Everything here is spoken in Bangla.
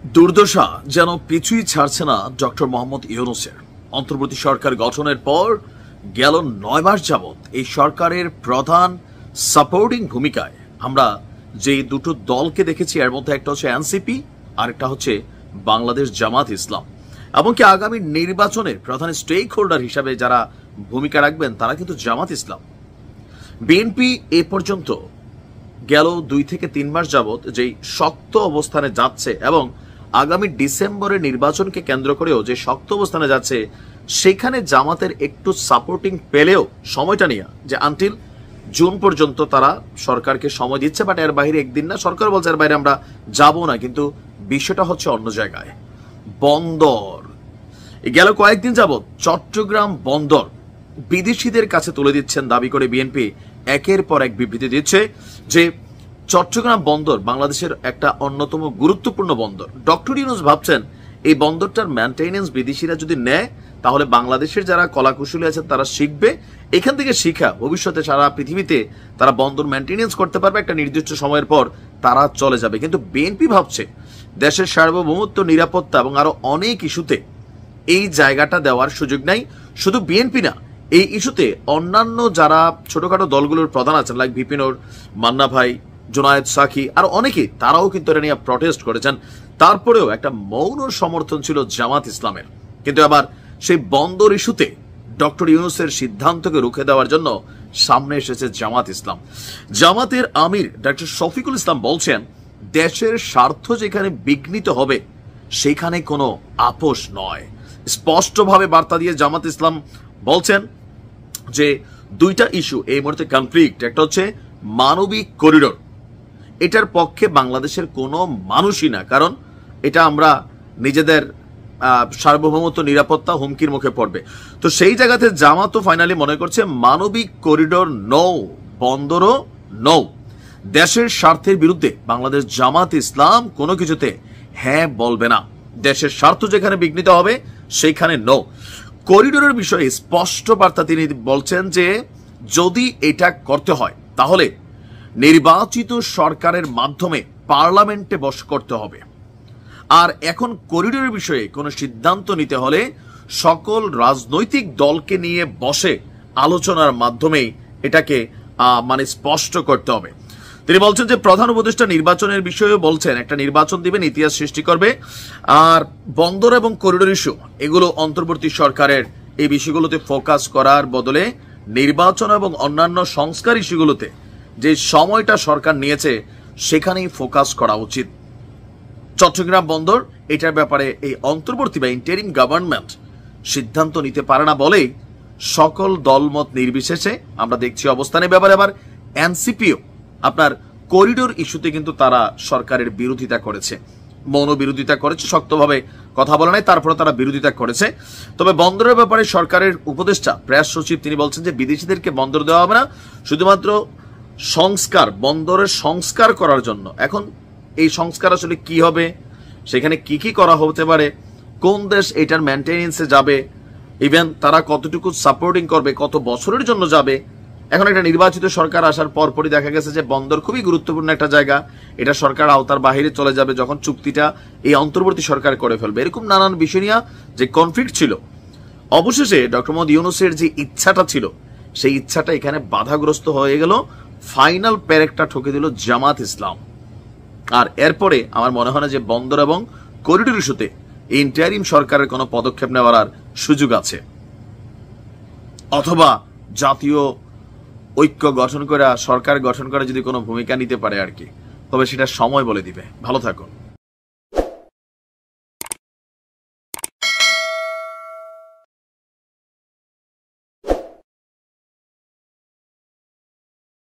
দুর্দশা যেন পিছুই ছাড়ছে না ডক্টর মোহাম্মদ ইউনূসের। অন্তর্বর্তী সরকার গঠনের পর গেল 9 মাস যাবৎ এই সরকারের প্রধান সাপোর্টিং ভূমিকায় আমরা যে দুটো দলকে দেখেছি, এর মধ্যে একটা হচ্ছে এনসিপি আর একটা হচ্ছে বাংলাদেশ জামাত ইসলাম। এমনকি আগামী নির্বাচনের প্রধান স্টেক হোল্ডার হিসাবে যারা ভূমিকা রাখবেন তারা কিন্তু জামাত ইসলাম। বিএনপি এ পর্যন্ত গেল 2 থেকে 3 মাস যাবৎ যেই শক্ত অবস্থানে যাচ্ছে এবং আগামী ডিসেম্বরের নির্বাচনকে কেন্দ্র করেও যে শক্ত অবস্থানে যাচ্ছে, সেখানে জামাতের একটু সাপোর্টিং পেলেও সময়টা নিয়ে যে আনটিল জুন পর্যন্ত তারা সরকারকে সময় দিচ্ছে, বাট এর বাইরে একদিন না, সরকার বলছে এর বাইরে আমরা যাব না। কিন্তু বিষয়টা হচ্ছে অন্য জায়গায়। বন্দর গেল কয়েকদিন যাবৎ চট্টগ্রাম বন্দর বিদেশিদের কাছে তুলে দিচ্ছেন দাবি করে বিএনপি একের পর এক বিবৃতি দিচ্ছে যে চট্টগ্রাম বন্দর বাংলাদেশের একটা অন্যতম গুরুত্বপূর্ণ বন্দর। ডক্টর ইউনূস ভাবছেন এই বন্দরটার মেইনটেনেন্স বিদেশিরা যদি নেয় তাহলে বাংলাদেশের যারা কলাকুশলী আছেন তারা শিখবে, এখান থেকে শিখা ভবিষ্যতে সারা পৃথিবীতে তারা বন্দর মেইনটেনেন্স করতে পারবে, একটা নির্দিষ্ট সময়ের পর তারা চলে যাবে। কিন্তু বিএনপি ভাবছে দেশের সার্বভৌমত্ব, নিরাপত্তা এবং আরো অনেক ইস্যুতে এই জায়গাটা দেওয়ার সুযোগ নাই। শুধু বিএনপি না, এই ইস্যুতে অন্যান্য যারা ছোটখাটো দলগুলোর প্রধান আছেন, লাইক ভিপিনুর, মান্না ভাই, জুনায়েদ সাকি আর অনেকে, তারাও কিন্তু এটা নিয়ে প্রটেস্ট করেছেন। তারপরেও একটা মৌন সমর্থন ছিল জামাত ইসলামের। কিন্তু আবার সেই বন্দর ইস্যুতে ডক্টর ইউনূসের সিদ্ধান্তকে রুখে দেওয়ার জন্য সামনে এসেছে জামাত ইসলাম। জামাতের আমির ডক্টর শফিকুল ইসলাম বলছেন দেশের স্বার্থ যেখানে বিঘ্নিত হবে সেখানে কোনো আপোষ নয়। স্পষ্টভাবে বার্তা দিয়ে জামাত ইসলাম বলছেন যে দুইটা ইস্যু এই মুহূর্তে কনফ্লিক্ট, একটা হচ্ছে মানবিক করিডোর, এটার পক্ষে বাংলাদেশের কোনো মানুষই না, কারণ এটা আমরা নিজেদের সার্বভৌমত্ব, নিরাপত্তা হুমকির মুখে পড়বে। তো সেই জায়গাতে জামাতও ফাইনালি মনে করছে মানবিক করিডোর নৌ, বন্দরও নৌ। দেশের স্বার্থের বিরুদ্ধে বাংলাদেশ জামাত ইসলাম কোনো কিছুতে হ্যাঁ বলবে না। দেশের স্বার্থ যেখানে বিঘ্নিত হবে সেখানে নৌ। করিডোরের বিষয়ে স্পষ্ট বার্তা তিনি বলছেন যে যদি এটা করতে হয় তাহলে নির্বাচিত সরকারের মাধ্যমে পার্লামেন্টে বস করতে হবে। আর এখন করিডোরের বিষয়ে কোনো সিদ্ধান্ত নিতে হলে সকল রাজনৈতিক দলকে নিয়ে বসে আলোচনার মাধ্যমেই এটাকে মানে স্পষ্ট করতে হবে। তিনি বলছেন যে প্রধান উপদেষ্টা নির্বাচনের বিষয়ে বলছেন একটা নির্বাচন দিবেন, ইতিহাস সৃষ্টি করবে। আর বন্দর এবং করিডোর ইস্যু এগুলো অন্তর্বর্তী সরকারের এই বিষয়গুলোতে ফোকাস করার বদলে নির্বাচন এবং অন্যান্য সংস্কার ইস্যুগুলোতে যে সময়টা সরকার নিয়েছে সেখানেই ফোকাস করা উচিত। চট্টগ্রাম বন্দর এটার ব্যাপারে এই অন্তর্বর্তী বা ইন্টারিম গভর্নমেন্ট সিদ্ধান্ত নিতে পারে না বলেই সকল দলমত নির্বিশেষে আমরা দেখছি অবস্থানের ব্যাপারে। আবার এনসিপিও আপনার করিডোর ইস্যুতে কিন্তু তারা সরকারের বিরোধিতা করেছে, মৌন বিরোধিতা করেছে, শক্তভাবে কথা বলে নাই, তারপরে তারা বিরোধিতা করেছে। তবে বন্দরের ব্যাপারে সরকারের উপদেষ্টা প্রেস সচিব তিনি বলছেন যে বিদেশিদেরকে বন্দর দেওয়া হবে না, শুধুমাত্র সংস্কার, বন্দরের সংস্কার করার জন্য। এখন এই সংস্কার আসলে কি হবে, সেখানে কি কি করা হতে পারে, কোন দেশ এটার মেইনটেনেন্সে যাবে, ইভেন তারা কতটুকু সাপোর্টিং করবে, কত বছরের জন্য যাবে। এখন একটা নির্বাচিত সরকার আসার পরপরই দেখা গেছে যে বন্দর খুবই গুরুত্বপূর্ণ একটা জায়গা, এটা সরকার আওতার বাহিরে চলে যাবে যখন চুক্তিটা এই অন্তর্বর্তী সরকার করে ফেলবে। এরকম নানান বিষয় নিয়ে যে কনফ্লিক্ট ছিল, অবশেষে ডক্টর মোহাম্মদ ইউনূসের যে ইচ্ছাটা ছিল সেই ইচ্ছাটা এখানে বাধাগ্রস্ত হয়ে গেল। ফাইনাল প্যারেকটা ঠকে দিল জামাত ইসলাম। আর এরপরে আমার মনে হয় না যে বন্দর এবং করিডোর ইস্যুতে ইন্টারিম সরকারের কোনো পদক্ষেপ নেওয়ার সুযোগ আছে, অথবা জাতীয় ঐক্য গঠন করে সরকার গঠন করে যদি কোনো ভূমিকা নিতে পারে আর কি, তবে সেটা সময় বলে দিবে। ভালো থাকুন।